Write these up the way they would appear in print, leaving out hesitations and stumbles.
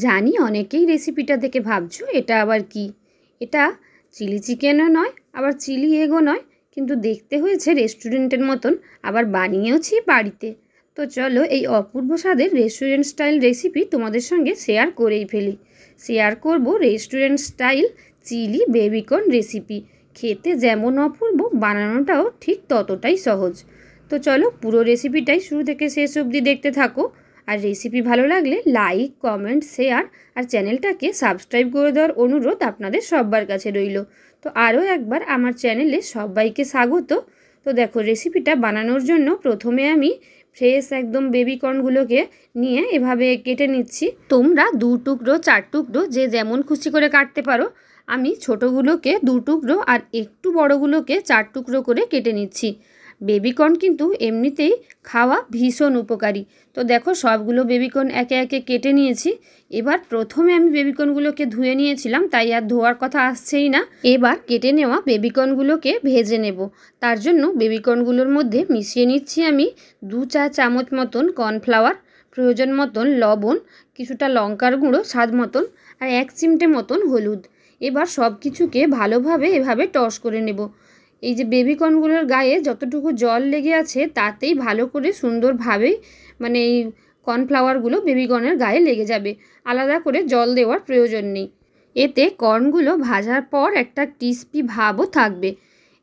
জানি অনেকেই রেসিপিটা দেখে ভাবছো এটা আবার কি। এটা চিলি চিকেনও নয়, আবার চিলি এগও নয়, কিন্তু দেখতে হয়েছে রেস্টুরেন্টের মতন, আবার বানিয়েওছি বাড়িতে। তো চলো এই অপূর্ব স্বাদের রেস্টুরেন্ট স্টাইল রেসিপি তোমাদের সঙ্গে শেয়ার করেই ফেলি। শেয়ার করব restaurant style chilli baby corn recipe. খেতে যেমন অপূর্ব, বানানোটাও ঠিক ততটাই সহজ। তো চলো পুরো রেসিপিটাই শুরু থেকে শেষ অবধি দেখতে থাকো। আর রেসিপি ভালো লাগলে লাইক, কমেন্ট, শেয়ার আর চ্যানেলটাকে সাবস্ক্রাইব করে দেওয়ার অনুরোধ আপনাদের সবার কাছে রইল। তো আরও একবার আমার চ্যানেলে সবাইকে স্বাগত। তো দেখো রেসিপিটা বানানোর জন্য প্রথমে আমি ফ্রেশ একদম বেবিকর্নগুলোকে নিয়ে এভাবে কেটে নিচ্ছি। তোমরা 2 টুকরো 4 টুকরো যে যেমন খুশি করে কাটতে পারো। আমি ছোটোগুলোকে 2 টুকরো আর একটু বড়গুলোকে 4 টুকরো করে কেটে নিচ্ছি। বেবিকর্ন কিন্তু এমনিতেই খাওয়া ভীষণ উপকারী। তো দেখো সবগুলো বেবিকর্ন একে একে কেটে নিয়েছি। এবার প্রথমে আমি বেবিকর্নগুলোকে ধুয়ে নিয়েছিলাম, তাই আর ধোয়ার কথা আসছেই না। এবার কেটে নেওয়া বেবিকর্নগুলোকে ভেজে নেব। তার জন্য বেবিকর্নগুলোর মধ্যে মিশিয়ে নিচ্ছি আমি 2 চা চামচ মতন কর্নফ্লাওয়ার, প্রয়োজন মতন লবণ, কিছুটা লঙ্কার গুঁড়ো স্বাদ মতন, আর 1 চিমটে মতন হলুদ। এবার সব কিছুকে ভালোভাবে এভাবে টস করে নেব। এই যে বেবিকর্নগুলোর গায়ে যতটুকু জল লেগে আছে তাতেই ভালো করে সুন্দরভাবেই মানে এই কর্নফ্লাওয়ারগুলো বেবিকর্নের গায়ে লেগে যাবে। আলাদা করে জল দেওয়ার প্রয়োজন নেই। এতে কর্নগুলো ভাজার পর একটা ক্রিস্পি ভাবও থাকবে।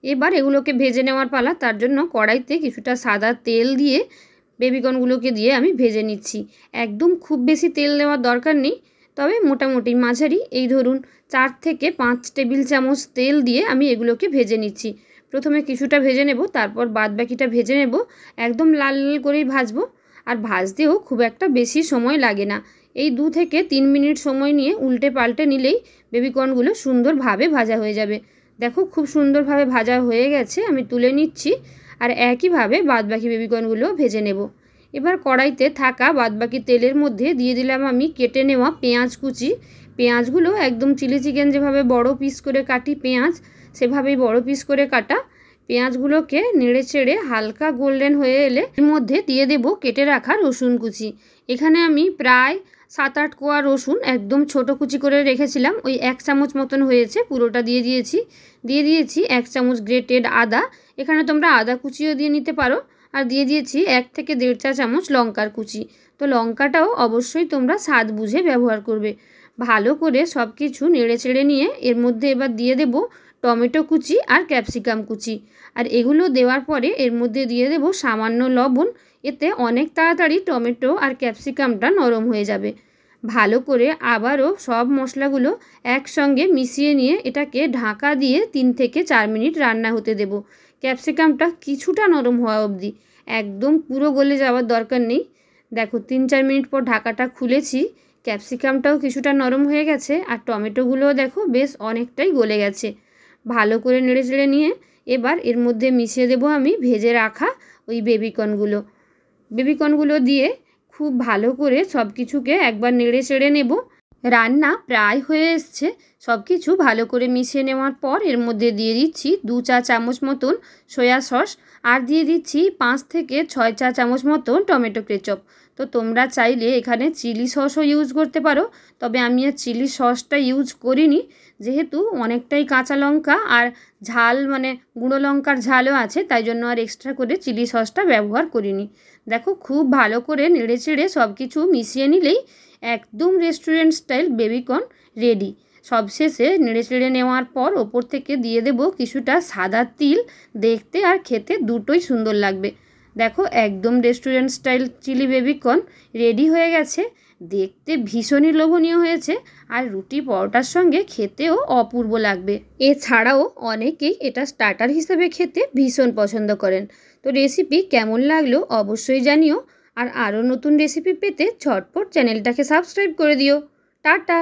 এবার এগুলোকে ভেজে নেওয়ার পালা। তার জন্য কড়াইতে কিছুটা সাদা তেল দিয়ে বেবিকর্নগুলোকে দিয়ে আমি ভেজে নিচ্ছি। একদম খুব বেশি তেল দেওয়ার দরকার নেই, তবে মোটামুটি মাঝারি এই ধরুন 4 থেকে 5 টেবিল চামচ তেল দিয়ে আমি এগুলোকে ভেজে নিচ্ছি। প্রথমে কিছুটা ভেজে নেব, তারপর বাদবাকিটা ভেজে নেব। একদম লাল লাল করেই ভাজবো। আর ভাজতেও খুব একটা বেশি সময় লাগে না। এই 2 থেকে 3 মিনিট সময় নিয়ে উল্টে পাল্টে নিলেই বেবিকর্নগুলো সুন্দরভাবে ভাজা হয়ে যাবে। দেখো খুব সুন্দরভাবে ভাজা হয়ে গেছে, আমি তুলে নিচ্ছি। আর একইভাবে বাদবাকি বেবিকর্নগুলো ভেজে নেব। এবার কড়াইতে থাকা বাদবাকি তেলের মধ্যে দিয়ে দিলাম আমি কেটে নেওয়া পেঁয়াজ কুচি। পেঁয়াজগুলো একদম চিলি চিকেন যেভাবে বড় পিস করে কাটি পেঁয়াজ, সেভাবেই বড় পিস করে কাটা। পেঁয়াজগুলোকে নেড়ে চেড়ে হালকা গোল্ডেন হয়ে এলে এর মধ্যে দিয়ে দেব কেটে রাখা রসুন কুচি। এখানে আমি প্রায় 7-8 কোয়া রসুন একদম ছোট কুচি করে রেখেছিলাম, ওই 1 চামচ মতন হয়েছে, পুরোটা দিয়ে দিয়েছি 1 চামচ গ্রেটেড আদা। এখানে তোমরা আদা কুচিও দিয়ে নিতে পারো। আর দিয়ে দিয়েছি 1 থেকে 1.5 চা চামচ লঙ্কার কুচি। তো লঙ্কাটাও অবশ্যই তোমরা স্বাদ বুঝে ব্যবহার করবে। ভালো করে সব কিছু নেড়ে চেড়ে নিয়ে এর মধ্যে এবার দিয়ে দেব টমেটো কুচি আর ক্যাপসিকাম কুচি। আর এগুলো দেওয়ার পরে এর মধ্যে দিয়ে দেব সামান্য লবণ। এতে অনেক তাড়াতাড়ি টমেটো আর ক্যাপসিকামটা নরম হয়ে যাবে। ভালো করে আবারও সব মশলাগুলো একসঙ্গে মিশিয়ে নিয়ে এটাকে ঢাকা দিয়ে 3 থেকে 4 মিনিট রান্না হতে দেব। ক্যাপসিকামটা কিছুটা নরম হওয়া অবধি, একদম পুরো গলে যাওয়ার দরকার নেই। দেখো 3-4 মিনিট পর ঢাকাটা খুলেছি, ক্যাপসিকামটাও কিছুটা নরম হয়ে গেছে আর টমেটোগুলোও দেখো বেশ অনেকটাই গলে গেছে। ভালো করে নেড়ে চেড়ে নিয়ে এবার এর মধ্যে মিশিয়ে দেব আমি ভেজে রাখা ওই বেবিকর্নগুলো দিয়ে খুব ভালো করে সব কিছুকে একবার নেড়ে চেড়ে নেব। রান্না প্রায় হয়ে এসছে। সব কিছু ভালো করে মিশিয়ে নেওয়ার পর এর মধ্যে দিয়ে দিচ্ছি 2 চা চামচ মতন সয়া সস, আর দিয়ে দিচ্ছি 5 থেকে 6 চা চামচ মতন টমেটো কেচাপ। তো তোমরা চাইলে এখানে চিলি সসও ইউজ করতে পারো, তবে আমি আর চিলি সসটা ইউজ করিনি, যেহেতু অনেকটাই কাঁচা লঙ্কা আর ঝাল মানে গুঁড়ো লঙ্কার ঝালও আছে, তাই জন্য আর এক্সট্রা করে চিলি সসটা ব্যবহার করিনি। দেখো খুব ভালো করে নেড়ে চেড়ে সব কিছু মিশিয়ে নিলেই একদম রেস্টুরেন্ট স্টাইল বেবিকর্ন রেডি। সবশেষে নেড়ে চেড়ে নেওয়ার পর ওপর থেকে দিয়ে দেব কিছুটা সাদা তিল। দেখতে আর খেতে দুটোই সুন্দর লাগবে। দেখো একদম restaurant style chilli baby corn ready হয়ে গেছে। দেখতে ভীষণই লোভনীয় হয়েছে, আর রুটি পরোটার সঙ্গে খেতেও অপূর্ব লাগবে। এছাড়াও অনেকেই এটা স্টার্টার হিসেবে খেতে ভীষণ পছন্দ করেন। তো রেসিপি কেমন লাগলো অবশ্যই জানিও। আর আরও নতুন রেসিপি পেতে ঝটপট চ্যানেলটাকে সাবস্ক্রাইব করে দিও। টাটা।